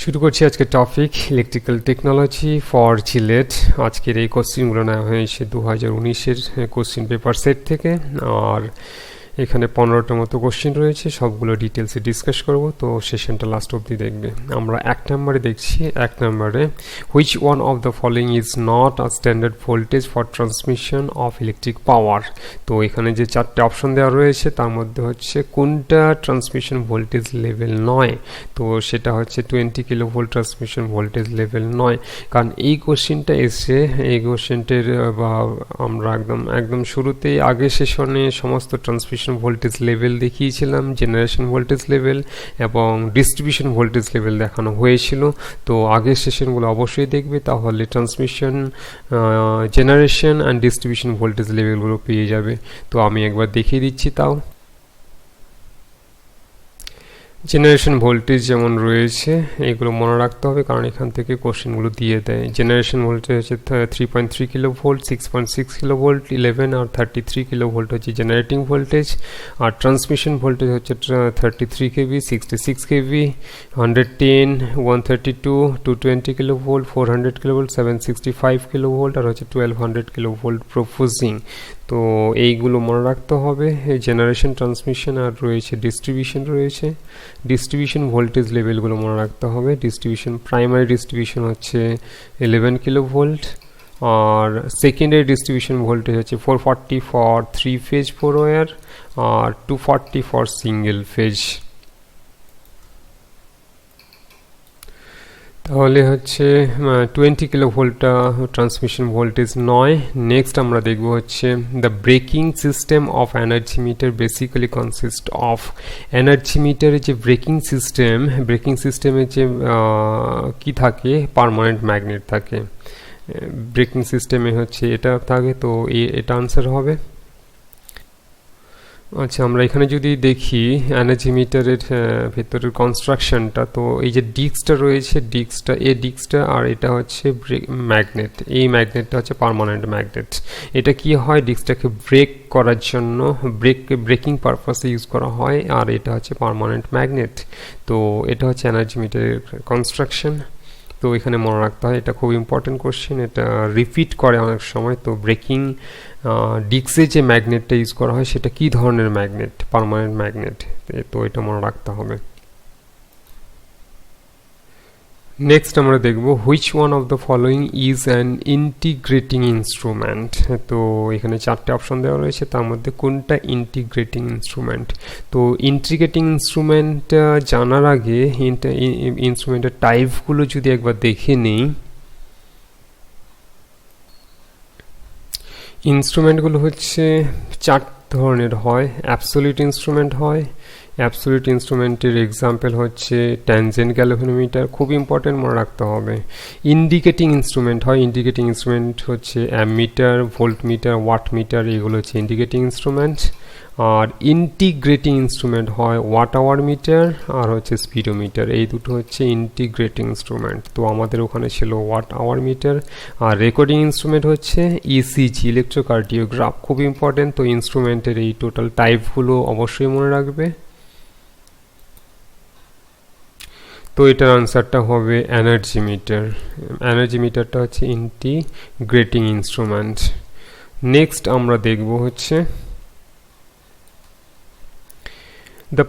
শুরু করছি আজকে topic electrical technology for JELET. আজকের এই কোশ্চেনগুলো নেওয়া হয়েছে 2019-এর কোশ্চেন পেপার সেট থেকে। আর এখানে 15টার মতো কোশ্চেন রয়েছে, সবগুলো ডিটেলসে ডিসকাস করব, তো সেশনটা লাস্ট অবধি দেখবে। আমরা 1 নম্বরে দেখছি। 1 নম্বরে which one of the following is not a standard voltage for transmission of electric power. তো এখানে যে 4টে অপশন দেওয়া রয়েছে তার মধ্যে হচ্ছে কোনটা ট্রান্সমিশন ভোল্টেজ লেভেল নয়, তো সেটা হচ্ছে 20 কিলোভোল্ট ট্রান্সমিশন ভোল্টেজ লেভেল নয়। কারণ এই কোশ্চেনটা এসে এই কোশ্চেনটির বা আমরা একদম শুরুতেই আগের সেশনে সমস্ত ট্রান্সমিশন ভোল্টেজ লেভেল দেখিয়েছিলাম, জেনারেশন ভোল্টেজ লেভেল এবং ডিস্ট্রিবিউশন ভোল্টেজ লেভেল দেখানো হয়েছিল। তো আগের সেশনগুলো অবশ্যই দেখবে, তাহলে transmission, generation and distribution voltage লেভেলগুলো পেয়ে যাবে। তো আমি একবার দেখিয়ে দিচ্ছি। তাও জেনারেশন ভোল্টেজ যেমন রয়েছে এগুলো মনে রাখতে হবে, কারণ এখান থেকে কোশ্চেনগুলো দিয়ে দেয়। জেনারেশন ভোল্টেজ হচ্ছে 3.3 কিলো ভোল্ট, 6.6 কিলো ভোল্ট, 11 আর 33 কিলো ভোল্ট হচ্ছে জেনারেটিং ভোল্টেজ। আর ট্রান্সমিশন ভোল্টেজ হচ্ছে 33 KV, 66 KV, 110, 132, 220 kilo volt, 400 kilo volt, 765 kilo volt আর হচ্ছে 1200 কিলো ভোল্ট প্রপোজিং। তো এইগুলো মনে রাখতে হবে। জেনারেশন, ট্রান্সমিশন আর রয়েছে ডিস্ট্রিবিউশন রয়েছে। ডিস্ট্রিবিউশন ভোল্টেজ লেভেলগুলো মনে রাখতে হবে। ডিস্ট্রিবিউশন, প্রাইমারি ডিস্ট্রিবিউশন হচ্ছে 11 কিলো ভোল্ট, আর সেকেন্ডারি ডিস্ট্রিবিউশন ভোল্টেজ হচ্ছে 440 ফর 3 ফেজ 4 ওয়্যার আর 240 ফর সিঙ্গেল ফেজ। তাহলে হচ্ছে 20 কিলো ভোল্টটা ট্রান্সমিশন ভোল্টেজ নয়। নেক্সট আমরা দেখব হচ্ছে the breaking system of energy meter basically consist of. Energy মিটারের যে ব্রেকিং সিস্টেমে যে কি থাকে, পার্মানেন্ট ম্যাগনেট থাকে। ব্রেকিং সিস্টেমে হচ্ছে এটা থাকে, তো এটা আনসার হবে। আচ্ছা, আমরা এখানে যদি দেখি এনার্জি মিটারের ভেতরের কনস্ট্রাকশনটা, তো এই যে ডিস্কটা রয়েছে, ডিস্কটা আর এটা হচ্ছে ম্যাগনেট। এই ম্যাগনেটটা হচ্ছে পার্মানেন্ট ম্যাগনেট। এটা কি হয়, ডিস্কটাকে ব্রেক করার জন্য ব্রেকিং পারপাসে ইউজ করা হয়, আর এটা হচ্ছে পার্মানেন্ট ম্যাগনেট। তো এটা হচ্ছে এনার্জি মিটারের কনস্ট্রাকশন। তো এখানে মনে রাখতে হয়, এটা খুব ইম্পর্টেন্ট কোশ্চেন, এটা রিপিট করে অনেক সময়। তো ব্রেকিং ডিস্কে যে ম্যাগনেটটা ইউজ করা হয় সেটা কি ধরনের ম্যাগনেট, পার্মানেন্ট ম্যাগনেট, তো এটা মনে রাখতে হবে। নেক্সট আমরা দেখব which one of the following is an integrating instrument. তো এখানে 4টে অপশন দেওয়া রয়েছে, তার মধ্যে কোনটা ইন্টিগ্রেটিং ইনস্ট্রুমেন্ট। তো ইন্টিগ্রেটিং ইনস্ট্রুমেন্ট জানার আগে ইনস্ট্রুমেন্টের টাইপগুলো যদি একবার দেখে নিই। ইনস্ট্রুমেন্টগুলো হচ্ছে 4 ধরনের হয়। অ্যাবসোলিউট ইনস্ট্রুমেন্ট হয়। অ্যাবসোলিউট ইনস্ট্রুমেন্টের এক্সাম্পল হচ্ছে ট্যানজেন্ট গ্যালভানোমিটার, খুব ইম্পর্টেন্ট, মনে রাখতে হবে। ইন্ডিকেটিং ইনস্ট্রুমেন্ট হয়। ইন্ডিকেটিং ইনস্ট্রুমেন্ট হচ্ছে অ্যামমিটার, ভোল্টমিটার, ওয়াটমিটার, এগুলো হচ্ছে ইন্ডিকেটিং ইনস্ট্রুমেন্ট। আর ইন্টিগ্রেটিং ইনস্ট্রুমেন্ট হয় ওয়াট আওয়ার মিটার আর হচ্ছে স্পিডোমিটার, এই দুটো হচ্ছে ইন্টিগ্রেটিং ইনস্ট্রুমেন্ট। তো আমাদের ওখানে ছিল ওয়াট আওয়ার মিটার। আর রেকর্ডিং ইনস্ট্রুমেন্ট হচ্ছে ইসিজি, ইলেকট্রোকার্ডিওগ্রাফ, খুব ইম্পর্টেন্ট। তো ইনস্ট্রুমেন্টের এই টোটাল টাইপগুলো অবশ্যই মনে রাখবে। তো এটার আনসারটা হবে এনার্জি মিটার। এনার্জি মিটারটা হচ্ছে ইন্টিগ্রেটিং ইনস্ট্রুমেন্ট। নেক্সট আমরা দেখব হচ্ছে the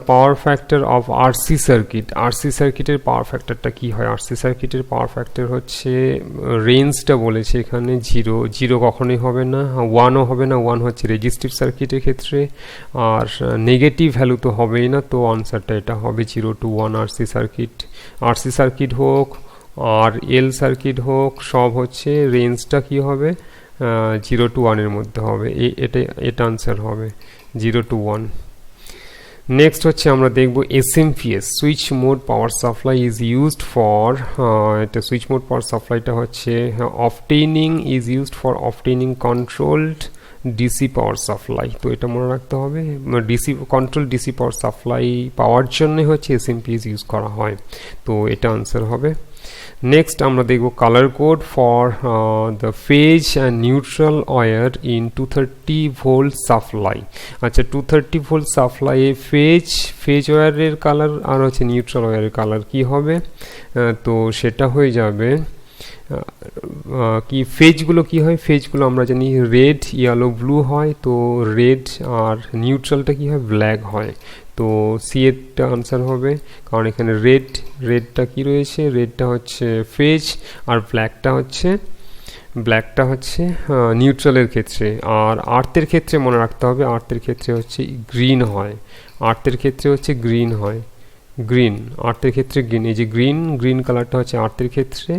power factor of RC circuit. RC সার্কিটের পাওয়ার ফ্যাক্টরটা কি হয়? RC সার্কিটের পাওয়ার ফ্যাক্টর হচ্ছে, রেঞ্জটা বলেছে এখানে 0 কখনোই হবে না, 1ও হবে না। 1 হচ্ছে রেজিস্টিভ সার্কিটের ক্ষেত্রে, আর নেগেটিভ ভ্যালু তো হবেই না। তো আনসারটা এটা হবে 0 to 1। RC সার্কিট হোক আর এল সার্কিট হোক, সব হচ্ছে রেঞ্জটা কি হবে, 0 to 1 এর মধ্যে হবে। এটা আনসার হবে 0 to 1। নেক্সট হচ্ছে আমরা দেখব SMPS, switch mode power supply is used for. এটা সুইচ মোড পাওয়ার সাপ্লাইটা হচ্ছে obtaining controlled DC power supply. তো এটা মনে রাখতে হবে, ডিসি পাওয়ার সাপ্লাই পাওয়ার জন্য হচ্ছে SMPS ইউজ করা হয়। তো এটা আনসার হবে। নেক্সট আমরা দেখব colour code for the phase and neutral wire in 230 volt supply. আচ্ছা, 230 ভোল্ট সাপ্লাইয়ে ফেজ ওয়্যারের কালার আর হচ্ছে নিউট্রাল ওয়্যারের কালার কি হবে? তো সেটা হয়ে যাবে কি, ফেজগুলো কি হয়? ফেজগুলো আমরা জানি রেড, ইয়েলো, ব্লু হয়। তো রেড আর নিউট্রালটা কি হয়? ব্ল্যাক হয়। তো সি এরটা আনসার হবে, কারণ এখানে রেডটা কি রয়েছে? রেডটা হচ্ছে ফেজ আর ব্ল্যাকটা হচ্ছে নিউট্রালের ক্ষেত্রে। আর আর্থের ক্ষেত্রে মনে রাখতে হবে, আর্থের ক্ষেত্রে হচ্ছে গ্রিন হয়। আর্থের ক্ষেত্রে হচ্ছে গ্রিন হয়, গ্রিন। আর্থের ক্ষেত্রে গ্রিন, এই যে গ্রিন কালারটা হচ্ছে আর্থের ক্ষেত্রে।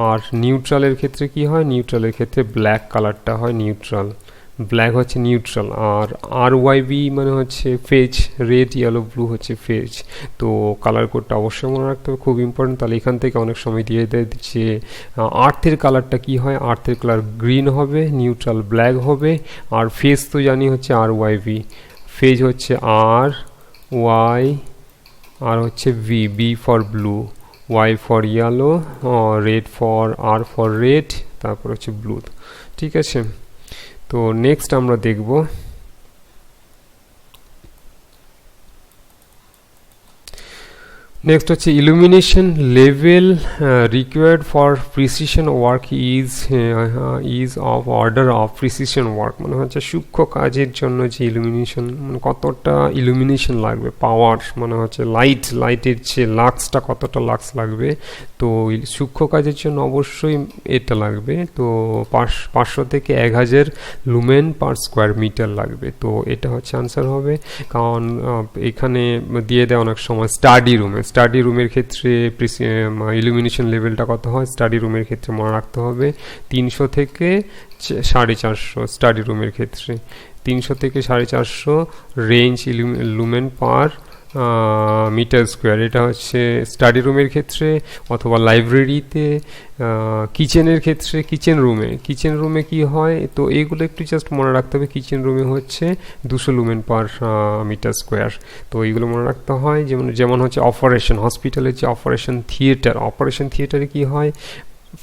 আর নিউট্রালের ক্ষেত্রে কি হয়? নিউট্রালের ক্ষেত্রে ব্ল্যাক কালারটা হয় নিউট্রাল, ব্ল্যাক হচ্ছে নিউট্রাল। আর ওয়াইবি মানে হচ্ছে ফেজ, রেড, ইয়েলো, ব্লু হচ্ছে ফেজ। তো কালার কোডটা অবশ্যই মনে রাখতে হবে, খুব ইম্পর্টেন্ট। তাহলে এখান থেকে অনেক সময় দিয়ে দেয় যে আর্থের কালারটা কি হয়? আর্থের কালার গ্রিন হবে, নিউট্রাল ব্ল্যাক হবে। আর ফেজ তো জানি হচ্ছে আর ওয়াইবি, ফেজ হচ্ছে আর ওয়াই, আর হচ্ছে B for blue, Y for yellow, red R for red, তারপর হচ্ছে ব্লু। ঠিক আছে, তো নেক্সট আমরা দেখব নেক্সট হচ্ছে illumination level required for precision work is of order of precision work, মানে হচ্ছে সূক্ষ্ম কাজের জন্য যে ইলুমিনেশন, মানে কতটা ইলুমিনেশন লাগবে, পাওয়ার মানে হচ্ছে লাইটের যে লাক্সটা কতটা লাক্স লাগবে। তো সূক্ষ্ম কাজের জন্য অবশ্যই এটা লাগবে। তো 500 থেকে 1000 লুমেন পার স্কোয়ার মিটার লাগবে। তো এটা হচ্ছে আনসার হবে, কারণ এখানে দিয়ে দেয় অনেক সময় স্টাডি রুমের ক্ষেত্রে ইলুমিনেশন লেভেলটা কত হয়? স্টাডি রুমের ক্ষেত্রে মনে রাখতে হবে 300 থেকে 450। স্টাডি রুমের ক্ষেত্রে 300 থেকে 450 range lumen per metre square. এটা হচ্ছে স্টাডি রুমের ক্ষেত্রে, অথবা লাইব্রেরিতে, কিচেনের ক্ষেত্রে, কিচেন রুমে কি হয়? তো এইগুলো একটু জাস্ট মনে রাখতে হবে। কিচেন রুমে হচ্ছে 200 লুমেন পার মিটার স্কোয়ার। তো এইগুলো মনে রাখতে হয়। যেমন হচ্ছে হসপিটালের যে অপারেশন থিয়েটারে কি হয়?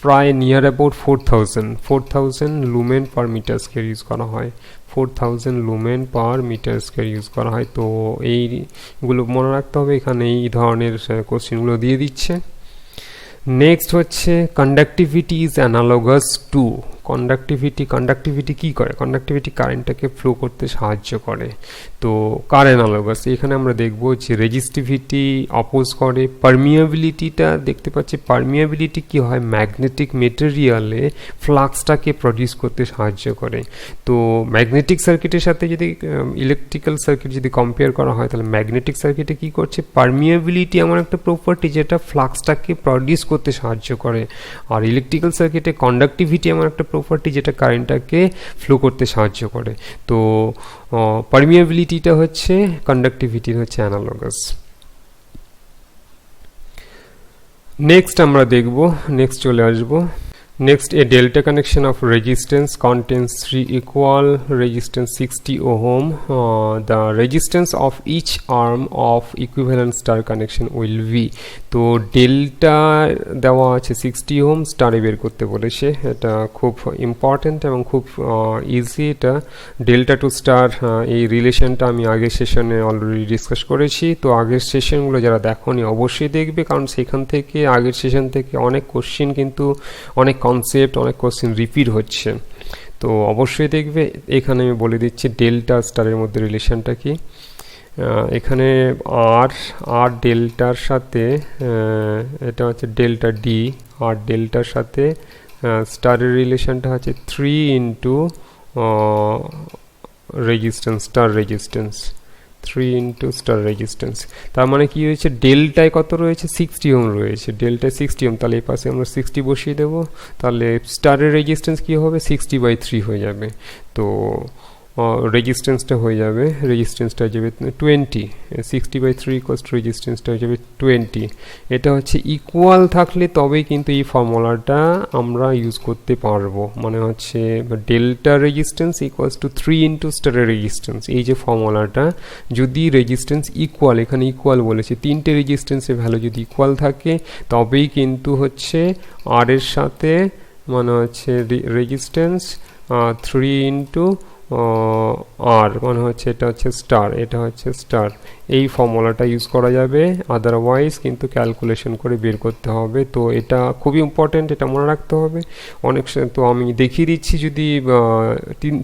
প্রায় near about 4000 lumen per metre square use করা হয়, 4000 lumen per metre square use করা হয়। তো এইগুলো মনে রাখতে হবে, এখানে এই ধরনের কোশ্চেনগুলো দিয়ে দিচ্ছে। নেক্সট হচ্ছে conductivity is analogous to. Conductivity কি করে? কন্ডাক্টিভিটি কারেন্টটাকে ফ্লো করতে সাহায্য করে। তো কার অ্যানালগাস? এখানে আমরা দেখব যে রেজিস্টিভিটি অপোজ করে। পারমিয়াবিলিটিটা দেখতে পাচ্ছি, পারমিয়াবিলিটি কি হয়? ম্যাগনেটিক মেটেরিয়ালে ফ্লাক্সটাকে প্রডিউস করতে সাহায্য করে। তো ম্যাগনেটিক সার্কিটের সাথে যদি ইলেকট্রিক্যাল সার্কিট যদি কম্পেয়ার করা হয়, তাহলে ম্যাগনেটিক সার্কিটে কি করছে? পারমিয়াবিলিটি এমন একটা প্রপার্টি যেটা ফ্লাক্সটাকে প্রডিউস করতে সাহায্য করে। আর ইলেকট্রিক্যাল সার্কিটে কন্ডাক্টিভিটি এমন একটা প্রপার্টি যেটা কারেন্টটাকে ফ্লো করতে সাহায্য করে। তো পারমিয়াবিলিটিটা হচ্ছে কন্ডাক্টিভিটির হচ্ছে অ্যানালগাস। নেক্সট আমরা দেখব, চলে আসবো Next, a delta connection of resistance contains 3 equal resistance 60 ohm. The resistance of each arm of equivalent star connection will be. তো ডেল্টা দেওয়া আছে 60 ওহম, স্টারে বের করতে বলেছে। এটা খুব ইম্পর্টেন্ট এবং খুব ইজি। এটা ডেল্টা টু স্টার, এই রিলেশনটা আমি আগের সেশনে অলরেডি ডিসকাস করেছি। তো আগের সেশনগুলো যারা দেখোনি অবশ্যই দেখবে, কারণ সেখান থেকে আগের সেশন থেকে অনেক কোশ্চিন কিন্তু অনেক কনসেপ্ট, অনেক কোশ্চেন রিপিট হচ্ছে। তো অবশ্যই দেখবে। এখানে আমি বলে দিচ্ছি ডেল্টা স্টারের মধ্যে রিলেশনটা কি। এখানে আর ডেল্টার সাথে এটা হচ্ছে ডেল্টা ডি, আর ডেল্টার সাথে স্টারের রিলেশনটা হচ্ছে 3 into resistance, star resistance, 3 into star resistance. তার মানে কি হয়েছে? ডেল্টায় কত রয়েছে? 60 ওহম রয়েছে। ডেল্টায় 60 ওহম, তাহলে এই পাশে আমরা 60 বসিয়ে দেবো। তাহলে স্টারের রেজিস্ট্যান্স কি হবে? 60/3 হয়ে যাবে। তো রেজিস্ট্যান্সটা হয়ে যাবে, রেজিস্ট্যান্সটা হয়ে যাবে 20, 60/3 ইকুয়ালস টু রেজিস্ট্যান্সটা হয়ে যাবে 20। এটা হচ্ছে ইকুয়াল থাকলে তবেই কিন্তু এই ফর্মুলাটা আমরা ইউজ করতে পারবো, মানে হচ্ছে delta resistance equals to 3 into স্টারের রেজিস্ট্যান্স। এই যে ফর্মুলাটা, যদি রেজিস্ট্যান্স ইকুয়াল, এখানে ইকুয়াল বলেছে, তিনটে রেজিস্ট্যান্সের ভ্যালু যদি ইকুয়াল থাকে তবেই কিন্তু হচ্ছে আর এর সাথে মানে হচ্ছে রেজিস্ট্যান্স 3 ইন্টু আর মানে হচ্ছে এটা হচ্ছে স্টার, এটা হচ্ছে স্টার, এই ফর্মুলাটা ইউজ করা যাবে। আদারওয়াইজ কিন্তু ক্যালকুলেশন করে বের করতে হবে। তো এটা খুবই ইম্পর্টেন্ট, এটা মনে রাখতে হবে। অনেক তো আমি দেখিয়ে দিচ্ছি, যদি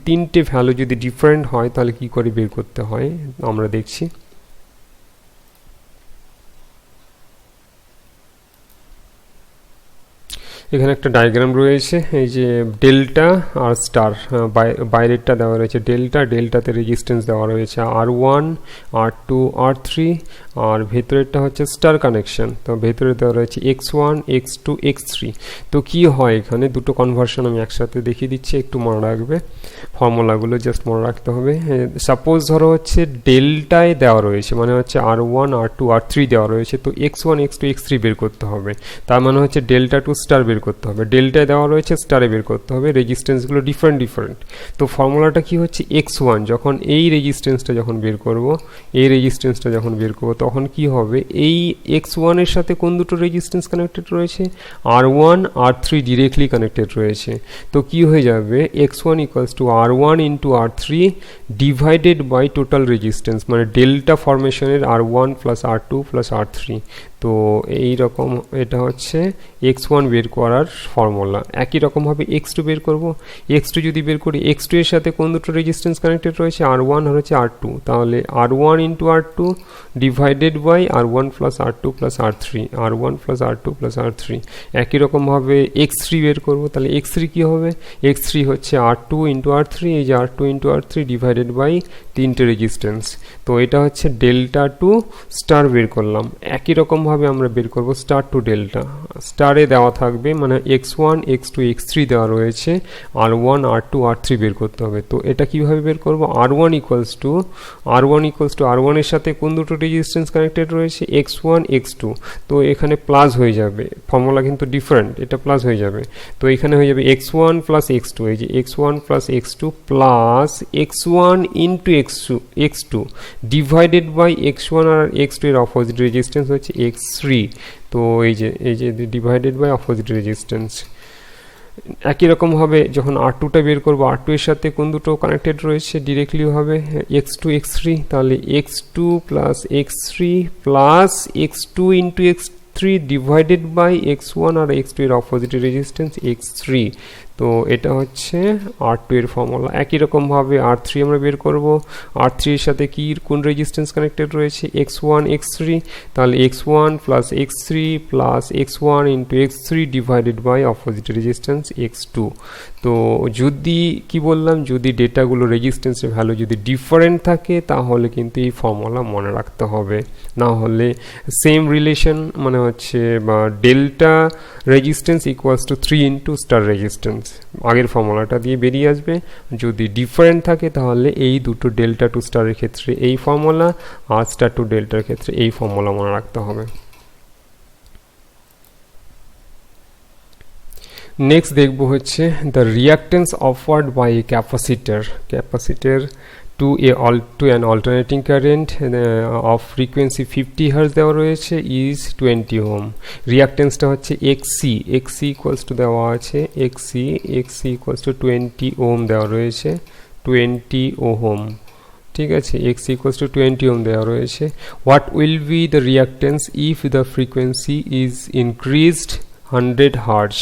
তিনটে ভ্যালু যদি ডিফারেন্ট হয় তাহলে কি করে বের করতে হয় আমরা দেখছি। এখানে একটা ডায়াগ্রাম রয়েছে, এই যে ডেল্টা আর স্টার, বাইরেরটা দেওয়া রয়েছে ডেল্টা, ডেল্টাতে রেজিস্ট্যান্স দেওয়া রয়েছে R1, R2, R3, আর ভেতরেরটা হচ্ছে স্টার কানেকশন, তো ভেতরে দেওয়া রয়েছে X1, X2, X3। তো কি হয় এখানে দুটো কনভার্সন আমি একসাথে দেখিয়ে দিচ্ছি, একটু মনে রাখবে, ফর্মুলাগুলো জাস্ট মনে রাখতে হবে। সাপোজ ধরো হচ্ছে ডেল্টায় দেওয়া রয়েছে, মানে হচ্ছে R1, R2, R3 দেওয়া রয়েছে, তো X1, X2, X3 বের করতে হবে, তার মানে হচ্ছে ডেল্টা টু স্টার বের করতে হবে, ডেল্টায় দেওয়া রয়েছে স্টারে বের করতে হবে, রেজিস্ট্যান্সগুলো ডিফারেন্ট। তো ফর্মুলাটা কি হচ্ছে, X1 যখন এই রেজিস্ট্যান্সটা যখন বের করব, এই রেজিস্ট্যান্সটা যখন বের করব তখন কি হবে, এই X1 এর সাথে কোন দুটো রেজিস্ট্যান্স কানেক্টেড রয়েছে, R1, R3 ডিরেক্টলি কানেক্টেড রয়েছে। তো কি হয়ে যাবে, X1 equals to R1 into R3 divided by total resistance, মানে ডেল্টা ফরমেশনের R1 plus R2 plus R3। তো এই রকম এটা হচ্ছে X1 বের করার ফর্মুলা। একই রকমভাবে X2 বের করব, X2 যদি বের করি, X2 এর সাথে কোন দুটো রেজিস্ট্যান্স কানেক্টেড রয়েছে, R1 আর হচ্ছে R2, তাহলে R1 into R2 divided by R1 plus R2 plus R3, R1 plus R2 plus R3। একই রকমভাবে X3 বের করব, তাহলে X3 কি হবে, X3 হচ্ছে R2 ইন্টু R3, এই যে R2 into R3 divided by তিনটে রেজিস্ট্যান্স। তো এটা হচ্ছে ডেল্টা টু স্টার বের করলাম। একই রকমভাবে আমরা বের করব স্টার টু ডেল্টা, স্টারে দেওয়া থাকবে মানে X1, X2, X3 দেওয়া রয়েছে, R1, R2, R3 বের করতে হবে। তো এটা কিভাবে বের করব, R1 ইকুয়ালস টু R1 এর সাথে কোন দুটো রেজিস্ট্যান্স কানেক্টেড রয়েছে, X1, X2, তো এখানে প্লাস হয়ে যাবে, ফর্মুলা কিন্তু ডিফারেন্ট, এটা প্লাস হয়ে যাবে। তো এখানে হয়ে যাবে X1 প্লাস X2, এই যে X1 plus X2 plus X1 into X2 divided by X1 আর X2 এর অপোজিট রেজিস্ট্যান্স হচ্ছে X3। তো এই যে ডিভাইডেড বাই অপোজিট রেজিস্ট্যান্স। একই রকমভাবে যখন R2টা বের করবো, R2 এর সাথে কোন দুটো কানেক্টেড রয়েছে, ডিরেক্টলি হবে X2, X3, তাহলে X2 plus X3 plus X2 into X3 divided by X1 আর X2 এর অপোজিট রেজিস্ট্যান্স X3। তো এটা হচ্ছে R2 এর ফর্মুলা। একই রকমভাবে R3 আমরা বের করব, R3 এর সাথে কি কোন রেজিস্ট্যান্স কানেক্টেড রয়েছে, X1, X3, তাহলে X1 plus X3 plus X1 into X3 divided by opposite resistance X2। তো যদি কি বললাম, যদি ডেটাগুলো রেজিস্ট্যান্সের ভ্যালু যদি ডিফারেন্ট থাকে তাহলে কিন্তু এই ফর্মুলা মনে রাখতে হবে, না হলে সেম রিলেশন মানে হচ্ছে বা delta resistance equals to 3 into star resistance, আগের ফর্মুলাটা দিয়ে বেরিয়ে আসবে। যদি ডিফারেন্ট থাকে তাহলে এই দুটো ডেল্টা টু স্টারের ক্ষেত্রে এই ফর্মুলা, আর স্টার টু ডেল্টার ক্ষেত্রে এই ফর্মুলা মনে রাখতে হবে। নেক্সট দেখব হচ্ছে the reactance offered by a capacitor to an alternating current of frequency 50 Hz দেওয়া রয়েছে is 20 ohm। রিঅ্যাকটেন্সটা হচ্ছে XC ইকুয়ালস টু দেওয়া আছে XC ইকুয়ালস টু 20 ohm দেওয়া রয়েছে, 20 ohm, ঠিক আছে, XC ইকুয়ালস টু 20 ohm দেওয়া রয়েছে। What will be the reactance if the frequency is increased 100 Hz,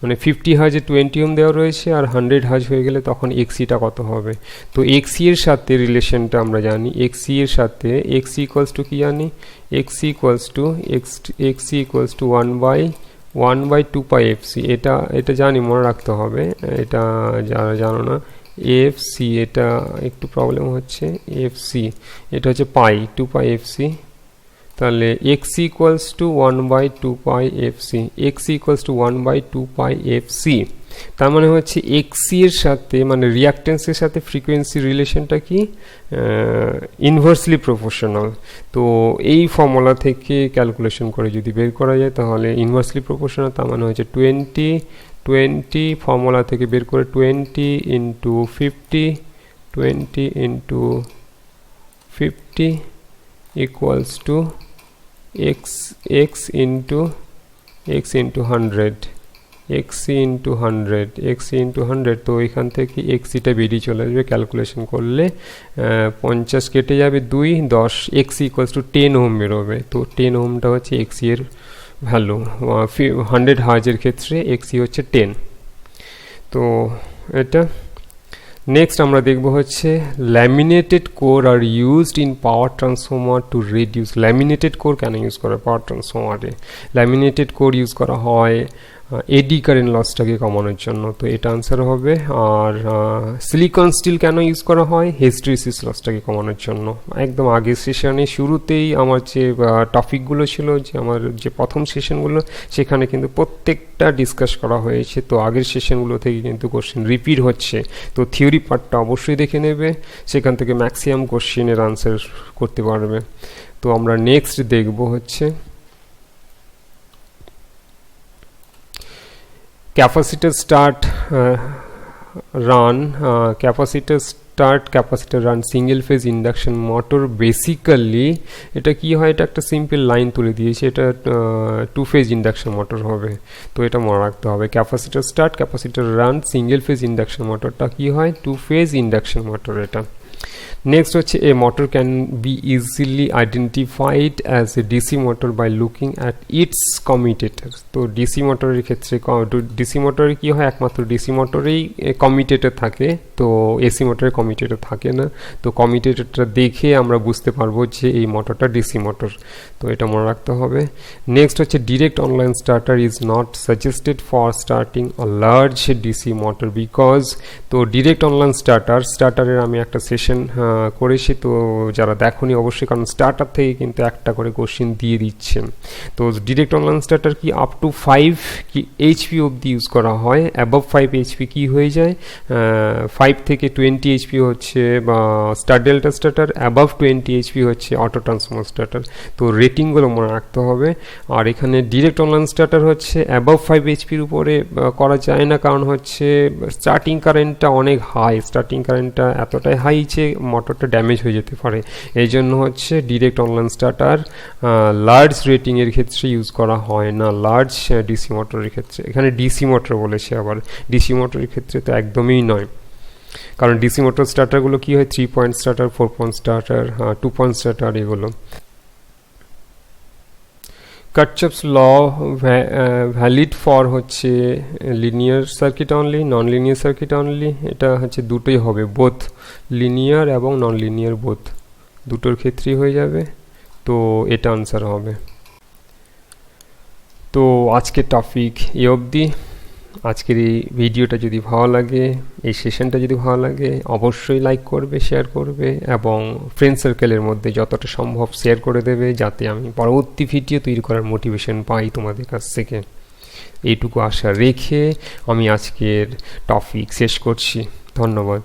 মানে 50 Hz 20 ohm দেওয়া রয়েছে, আর 100 Hz হয়ে গেলে তখন XCটা কত হবে। তো XC এর সাথে রিলেশনটা আমরা জানি, XC এর সাথে XC ইকুয়ালস টু কি জানি, XC equals to 1/2 pi FC, এটা জানি, মনে রাখতে হবে, এটা যারা জানো না FC, এটা একটু প্রবলেম হচ্ছে, FC এটা হচ্ছে পাই 2 পাই FC, তাহলে XC equals to 1/2 pi FC, XC equals to 1/2 pi FC। তার মানে হচ্ছে এক্সি এর সাথে মানে রিয়াক্টেন্সের সাথে ফ্রিকোয়েন্সি রিলেশনটা কি ইনভার্সলি প্রপোর্শনাল। তো এই ফর্মুলা থেকে ক্যালকুলেশন করে যদি বের করা যায় তাহলে ইনভার্সলি প্রপোর্শনাল, তার মানে হচ্ছে 20 ফর্মুলা থেকে বের করে 20 into 50 equals to x into 100 x into 100। তো এখান থেকে এক্সিটা বেরিয়ে চলে আসবে, ক্যালকুলেশন করলে 50 কেটে যাবে 2 10 x ইকুয়ালস টু 10 ওহম বেরোবে। তো 10 ওহমটা হচ্ছে এক্সি এর ভ্যালু, 100 হার্জের ক্ষেত্রে এক্সি হচ্ছে 10। তো এটা নেক্সট আমরা দেখব হচ্ছে laminated core are used in power transformer to reduce. Laminated core কেন ইউজ করা পাওয়ার ট্রান্সফর্মারে? ল্যামিনেটেড কোর ইউজ করা হয় এডি কারেন্ট লসটাকে কমানোর জন্য, তো এটা আনসার হবে। আর সিলিকন স্টিল কেন ইউজ করা হয়? হিস্টেরিসিস লসটাকে কমানোর জন্য। একদম আগের সেশনে শুরুতেই আমার যে টপিকগুলো ছিল, যে আমার যে প্রথম সেশনগুলো, সেখানে কিন্তু প্রত্যেকটা ডিসকাস করা হয়েছে। তো আগের সেশনগুলো থেকে কিন্তু কোশ্চেন রিপিট হচ্ছে, তো থিওরি পার্টটা অবশ্যই দেখে নেবে, সেখান থেকে ম্যাক্সিমাম কোশ্চেনের আনসার করতে পারবে। তো আমরা নেক্সট দেখব হচ্ছে capacitor start run single phase induction motor. Basically এটা কি হয়, এটা একটা সিম্পল লাইন তুলে দিয়েছে, এটা 2 ফেজ ইন্ডাকশন মোটর হবে। তো এটা মনে রাখতে হবে, capacitor start capacitor run single phase induction মোটরটা কি হয়, 2 ফেজ ইন্ডাকশন মোটর এটা। নেক্সট হচ্ছে a motor can be easily identified as a DC motor by looking at its commutator. তো ডিসি মোটরের ক্ষেত্রে ডিসি মোটরে কি হয়, একমাত্র ডিসি মোটরেই কমিউটেটর থাকে, তো এসি মোটরে কমিউটেটর থাকে না। তো কমিউটেটরটা দেখে আমরা বুঝতে পারবো যে এই মোটরটা ডিসি মোটর, তো এটা মনে রাখতে হবে। নেক্সট হচ্ছে direct online starter is not suggested for starting a large DC motor because. তো ডিরেক্ট অনলাইন স্টার্টারের আমি একটা সেশন করেছি, তো যারা দেখোনি অবশ্যই, কারণ স্টার্টার থেকে কিন্তু একটা করে কোশ্চেন দিয়ে দিচ্ছেন। তো ডিরেক্ট অনলাইন স্টার্টার কি আপ টু 5 এইচপি অবধি ইউজ করা হয়, অ্যাবভ 5 এইচপি কি হয়ে যায়, 5 থেকে 20 এইচপি হচ্ছে বা star delta starter, above 20 HP হচ্ছে অটো ট্রান্সফর্মার স্টার্টার। তো রেটিংগুলো মনে রাখতে হবে। আর এখানে ডিরেক্ট অনলাইন স্টার্টার হচ্ছে অ্যাবভ 5 এইচপির উপরে করা যায় না, কারণ হচ্ছে স্টার্টিং কারেন্টটা অনেক হাই, স্টার্টিং কারেন্টটা এতটাই হাই যে মোটরটা ড্যামেজ হয়ে যেতে পারে। এই জন্য হচ্ছে ডিরেক্ট অনলাইন স্টার্টার লার্জ রেটিংয়ের ক্ষেত্রে ইউজ করা হয় না, লার্জ ডিসি মোটরের ক্ষেত্রে। এখানে ডিসি মোটর বলেছে, আবার ডিসি মোটরের ক্ষেত্রে তো একদমই নয়, কারণ ডিসি মোটর স্টার্টারগুলো কি হয়, 3 point starter, 4 point starter, 2 point starter এগুলো। Kirchhoff's law ভ্যালিড ফর হচ্ছে linear circuit only, non linear circuit only. এটা হচ্ছে দুটোই হবে, বোথ লিনিয়ার এবং নন লিনিয়ার বোথ, দুটোর ক্ষেত্রেই হয়ে যাবে। তো এটা আনসার হবে। তো আজকের টপিক এ অবধি। আজকের এই ভিডিওটা যদি ভালো লাগে, এই সেশনটা যদি ভালো লাগে, অবশ্যই লাইক করবে, শেয়ার করবে এবং ফ্রেন্ড সার্কেলের মধ্যে যতটা সম্ভব শেয়ার করে দেবে, যাতে আমি পরবর্তী ভিডিও তৈরি করার মোটিভেশন পাই তোমাদের কাছ থেকে। এইটুকু আশা রেখে আমি আজকের টপিক শেষ করছি। ধন্যবাদ।